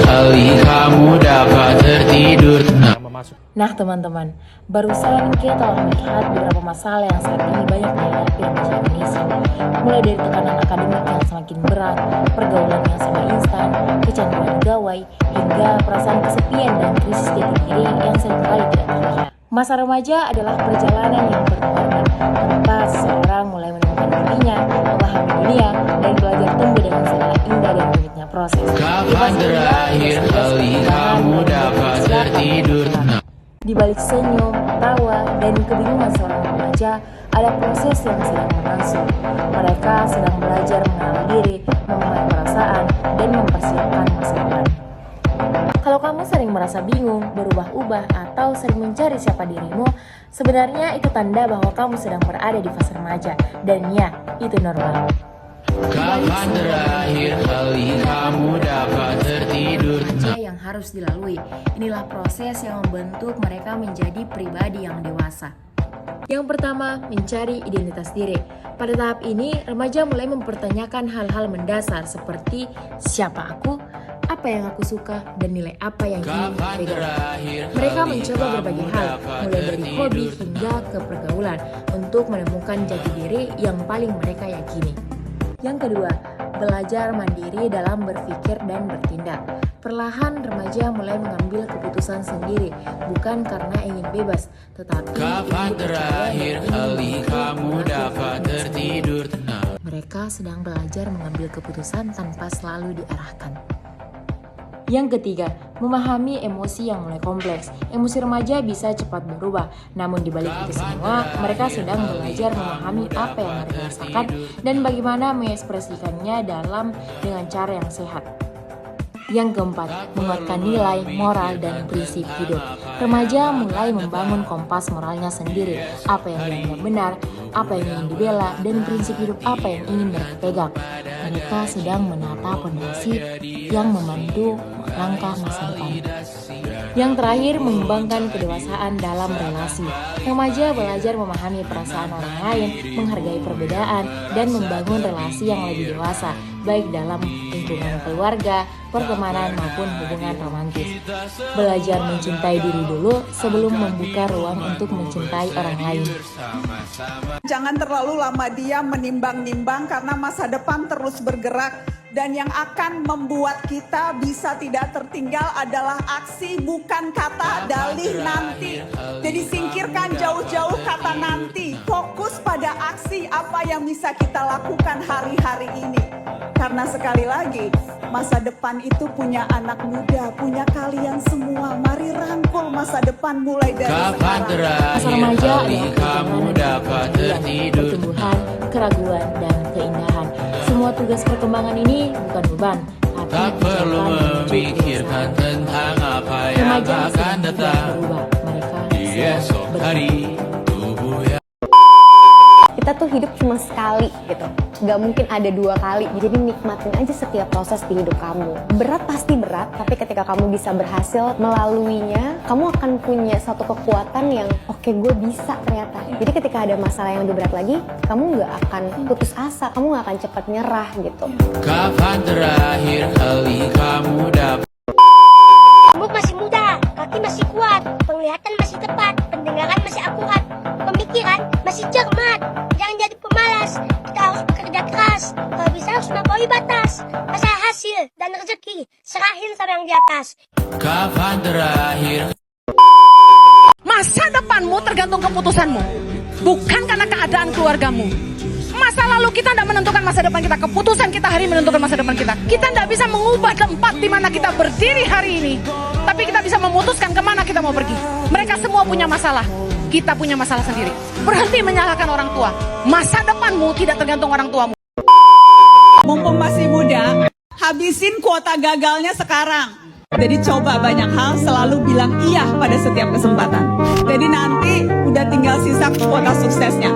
kali kamu dapat tertidur tenang. Nah teman-teman, barusan kita telah melihat beberapa masalah yang saat ini banyak dihadapi remaja Indonesia. Mulai dari tekanan akademik yang semakin berat, pergaulan yang serba instan, kecanduan gawai, hingga perasaan kesepian dan krisis jati diri yang seringkali tidak terlihat. Masa remaja adalah perjalanan yang berwarna, tempat seseorang mulai menemukan dirinya, memahami dunia, dan belajar tumbuh dengan segala indah dan rumitnya proses. Kapan terakhir kali kamu dapat tertidur tenang? Di balik senyum, tawa, dan kebingungan seorang remaja, ada proses yang sedang berlangsung. Mereka sedang belajar mengenal diri, memahami perasaan, dan mempersiapkan masa depan. Kalau kamu sering merasa bingung, berubah-ubah, atau sering mencari siapa dirimu, sebenarnya itu tanda bahwa kamu sedang berada di fase remaja. Dan ya, itu normal. Kapan terakhir kali kamu dapat tertidur tenang? Yang harus dilalui, inilah proses yang membentuk mereka menjadi pribadi yang dewasa. Yang pertama, mencari identitas diri. Pada tahap ini, remaja mulai mempertanyakan hal-hal mendasar seperti siapa aku, apa yang aku suka, dan nilai apa yang ingin dipegang. Mereka mencoba berbagai hal, mulai dari hobi hingga ke pergaulan, untuk menemukan jati diri yang paling mereka yakini. Yang kedua, belajar mandiri dalam berpikir dan bertindak. Perlahan remaja mulai mengambil keputusan sendiri, bukan karena ingin bebas, tetapi Kapan terakhir kali kamu dapat tertidur tenang? mereka sedang belajar mengambil keputusan tanpa selalu diarahkan. Yang ketiga, memahami emosi yang mulai kompleks. Emosi remaja bisa cepat berubah, namun di balik itu semua, mereka sedang belajar memahami apa yang mereka rasakan dan bagaimana mengekspresikannya dengan cara yang sehat. Yang keempat, menguatkan nilai, moral, dan prinsip hidup. Remaja mulai membangun kompas moralnya sendiri, apa yang dianggap benar, apa yang ingin dibela, dan prinsip hidup apa yang ingin mereka pegang. Mereka sedang menata fondasi yang memandu langkah masa depan. Yang terakhir, mengembangkan kedewasaan dalam relasi. Remaja belajar memahami perasaan orang lain, menghargai perbedaan, dan membangun relasi yang lebih dewasa, baik dalam lingkungan keluarga, pertemanan, maupun hubungan romantis. Belajar mencintai diri dulu sebelum membuka ruang untuk mencintai orang lain. Jangan terlalu lama diam menimbang-nimbang karena masa depan terus bergerak. Dan yang akan membuat kita bisa tidak tertinggal adalah aksi, bukan kata, dalih nanti. Jadi singkirkan jauh-jauh kata nanti. Fokus pada aksi apa yang bisa kita lakukan hari-hari ini. Karena sekali lagi, masa depan itu punya anak muda, punya kalian semua. Mari rangkul masa depan mulai dari Kapan sekarang. terakhir Masa remaja kali adalah kamu dapat tertidur? pertumbuhan, keraguan, dan keindahan. Semua tugas perkembangan ini bukan beban, tapi Tak perlu perjalanan menuju memikirkan kedewasaan. tentang apa yang Remaja akan sedang datang berubah, mereka di esok sedang hari. Tubuh yang Kita tuh hidup cuma sekali gitu, nggak mungkin ada dua kali. Jadi nikmatin aja setiap proses di hidup kamu. Berat pasti berat, tapi ketika kamu bisa berhasil melaluinya, kamu akan punya satu kekuatan yang oke, gue bisa ternyata. Jadi ketika ada masalah yang lebih berat lagi, kamu nggak akan putus asa, kamu nggak akan cepat nyerah gitu. Kapan terakhir kali kamu dapat? Rambut masih muda, kaki masih kuat, penglihatan masih tepat, pendengaran masih akurat, pemikiran masih cermat. Jangan jadi pemalas, kita harus bekerja keras. Kalau bisa harus melampaui batas. Masalah hasil dan rezeki, serahin sama yang di atas. Kapan terakhir? Masa depanmu tergantung keputusanmu, bukan karena keadaan keluargamu. Masa lalu kita tidak menentukan masa depan kita, keputusan kita hari menentukan masa depan kita. Kita tidak bisa mengubah tempat di mana kita berdiri hari ini, tapi kita bisa memutuskan kemana kita mau pergi. Mereka semua punya masalah, kita punya masalah sendiri. Berhenti menyalahkan orang tua. Masa depanmu tidak tergantung orang tuamu. Mumpung masih muda, habisin kuota gagalnya sekarang. Jadi coba banyak hal, selalu bilang iya pada setiap kesempatan. Jadi nanti udah tinggal sisa kuota suksesnya.